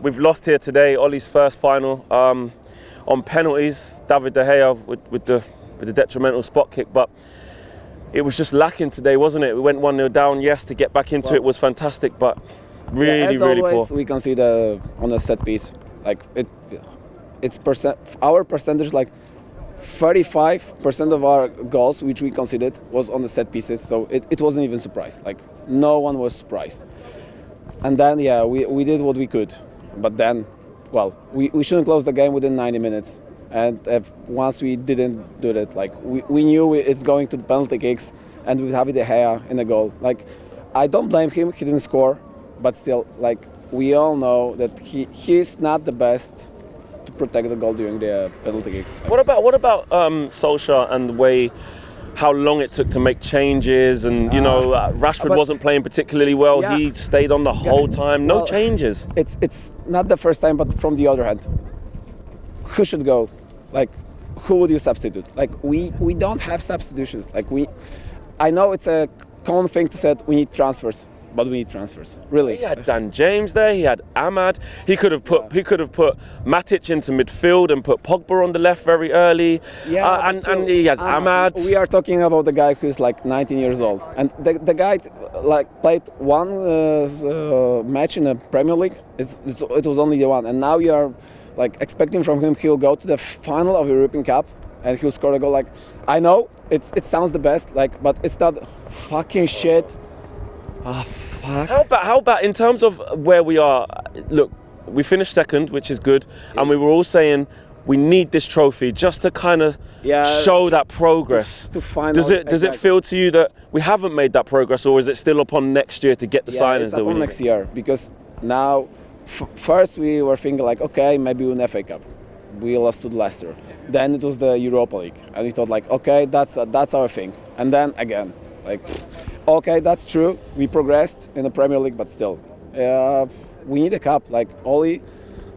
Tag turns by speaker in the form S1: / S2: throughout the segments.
S1: We've lost here today, Ollie's first final. On penalties, David De Gea with the detrimental spot kick, but it was just lacking today, wasn't it? We went 1-0 down, yes, to get back into it was fantastic, but really
S2: always,
S1: poor.
S2: We concede on a set piece. Like our percentage, like 35% of our goals which we conceded was on the set pieces, so it wasn't even surprised. Like no one was surprised. And then we did what we could, but then, well, we shouldn't close the game within 90 minutes. And once we didn't do that, like we knew it's going to penalty kicks, and with David De Gea in the goal. Like I don't blame him; he didn't score, but still, like we all know that he's not the best to protect the goal during the penalty kicks. Like,
S1: what about Solskjaer and the way how long it took to make changes, and Rashford wasn't playing particularly well.
S2: Yeah.
S1: He stayed on the whole time. No changes.
S2: It's not the first time, but from the other hand, who should go? Like, who would you substitute? Like, we don't have substitutions. Like, I know it's a common thing to say we need transfers, but we need transfers. Really.
S1: He had Dan James there. He had Ahmad. He could have put Matic into midfield and put Pogba on the left very early.
S2: Yeah,
S1: and he has Ahmad.
S2: We are talking about the guy who's like 19 years old, and the guy like played one match in the Premier League. It was only the one, and now you are like expecting from him he'll go to the final of the European Cup and he'll score a goal. Like, I know it sounds the best, like, but it's not fucking shit. Ah, fuck.
S1: How about in terms of where we are? Look, we finished second, which is good, and we were all saying we need this trophy just to kind of show that progress. Does it feel to you that we haven't made that progress, or is it still upon next year to get the signings
S2: it's
S1: that we
S2: upon
S1: need?
S2: next year, because now first we were thinking like, okay, maybe we win FA Cup. We lost to Leicester. Then it was the Europa League, and we thought like, okay, that's our thing. And then again, like, okay, that's true. We progressed in the Premier League, but still, we need a cup. Like Ollie,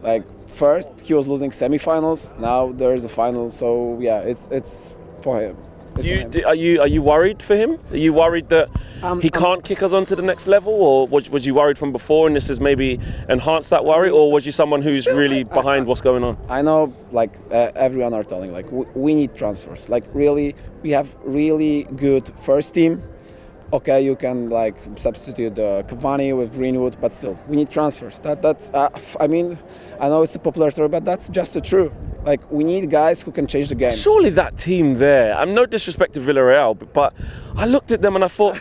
S2: like first he was losing semi-finals. Now there is a final. So yeah, it's for him.
S1: Are you worried for him? Are you worried that he can't kick us onto the next level, or was you worried from before and this has maybe enhanced that worry, or was you someone who's really behind what's going on?
S2: I know, like everyone are telling, like we need transfers. Like really, we have really good first team. Okay, you can like substitute Cavani with Greenwood, but still, we need transfers. That's I mean, I know it's a popular story, but that's just the truth. Like, we need guys who can change the game.
S1: Surely that team there, I'm no disrespect to Villarreal, but I looked at them and I thought,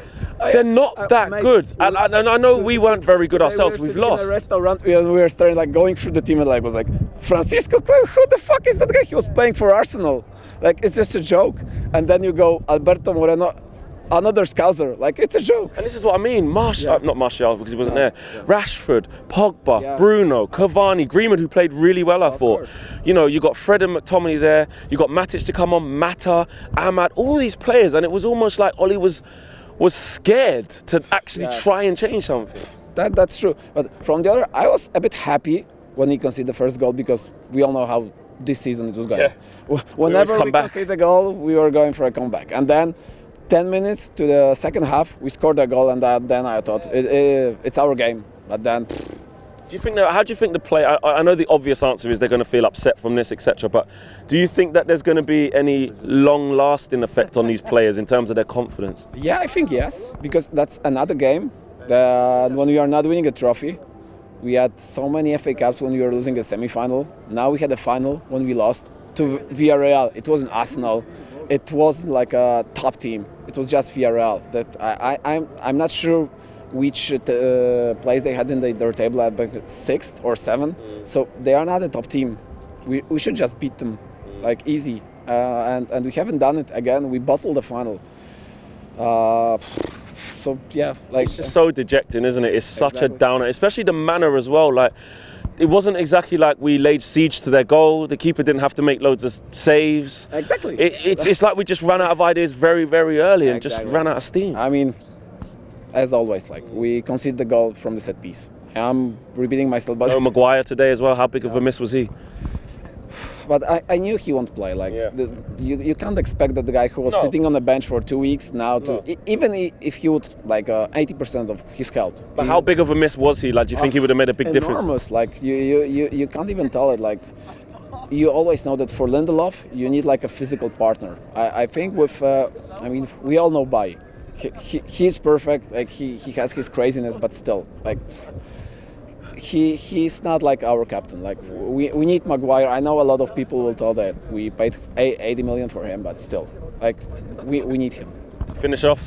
S1: they're not that good. And I know we weren't very good ourselves, we've lost.
S2: In a restaurant, we were starting like going through the team and like was like, Francisco, who the fuck is that guy? He was playing for Arsenal. Like, it's just a joke. And then you go, Alberto Moreno, another Scouser, like it's a joke.
S1: And this is what I mean, not Martial because he wasn't there. Rashford, Pogba, Bruno, Cavani, Greenwood, who played really well, I thought. You know, you got Fred and McTominay there, you got Matic to come on, Mata, Ahmad, all these players, and it was almost like Ollie was scared to actually try and change something.
S2: That's true. But from the other, I was a bit happy when he conceded the first goal, because we all know how this season it was going. Whenever we conceded the goal, we were going for a comeback. And then 10 minutes to the second half, we scored a goal, and then I thought it's our game. But then,
S1: how do you think the play? I know the obvious answer is they're going to feel upset from this, etc. But do you think that there's going to be any long-lasting effect on these players in terms of their confidence?
S2: Yeah, I think yes, because that's another game. When we are not winning a trophy, we had so many FA Cups when we were losing a semi-final. Now we had a final when we lost to Villarreal. It wasn't Arsenal. It wasn't like a top team. It was just VIllarreal. That I'm not sure which place they had in their table, at 6th or 7th. So they are not a top team. We should just beat them, like easy. And we haven't done it again. We bottled the final. So yeah, like
S1: it's just so dejecting, isn't it? It's such a downer, especially the manner as well. Like, it wasn't exactly like we laid siege to their goal. The keeper didn't have to make loads of saves.
S2: Exactly.
S1: It's like we just ran out of ideas very, very early and just ran out of steam.
S2: I mean, as always, like we conceded the goal from the set piece. I'm repeating myself, but
S1: Maguire today as well. How big of a miss was he?
S2: but I knew he won't play. Like you can't expect that the guy who was sitting on the bench for 2 weeks now to even if he would like 80% of his health.
S1: But how big of a miss was he? Like, do you think he would have made a big difference?
S2: Enormous. Like you can't even tell it. Like you always know that for Lindelof you need like a physical partner. I think with I mean we all know Bai. He's perfect. Like he has his craziness, but still like. He's not like our captain. Like we need Maguire. I know a lot of people will tell that we paid 80 million for him, but still, like we need him.
S1: To finish off,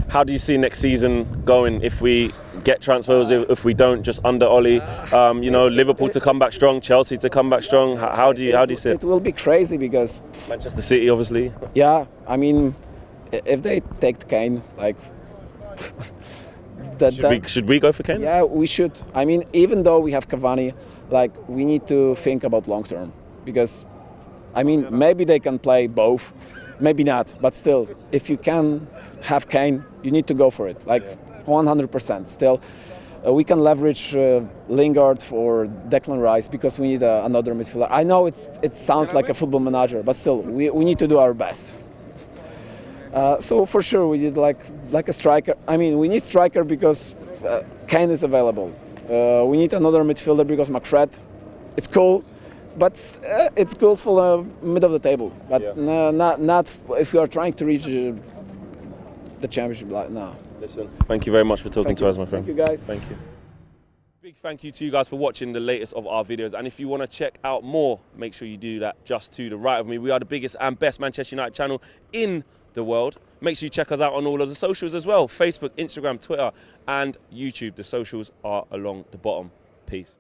S1: how do you see next season going if we get transfers, if we don't, just under Oli? You know, Liverpool to come back strong, Chelsea to come back strong. How do you see it?
S2: It will be crazy because
S1: Manchester City, obviously.
S2: Yeah, I mean, if they take Kane, like.
S1: Should we go for Kane?
S2: Yeah, we should. I mean, even though we have Cavani, like we need to think about long term because, I mean, maybe they can play both, maybe not, but still, if you can have Kane, you need to go for it, like 100%. Still, we can leverage Lingard for Declan Rice because we need another midfielder. I know it sounds like a football manager, but still, we need to do our best. So for sure we need like a striker. I mean, we need striker because Kane is available. We need another midfielder because McFred, it's cool, but it's good for the mid of the table. But not if we are trying to reach the championship. Like, no.
S1: Listen, thank you very much for talking to us, my friend.
S2: Thank you, guys.
S1: Thank you. Big thank you to you guys for watching the latest of our videos, and if you want to check out more, make sure you do that just to the right of me. We are the biggest and best Manchester United channel in the world. Make sure you check us out on all of the socials as well: Facebook, Instagram, Twitter and YouTube. The socials are along the bottom. Peace.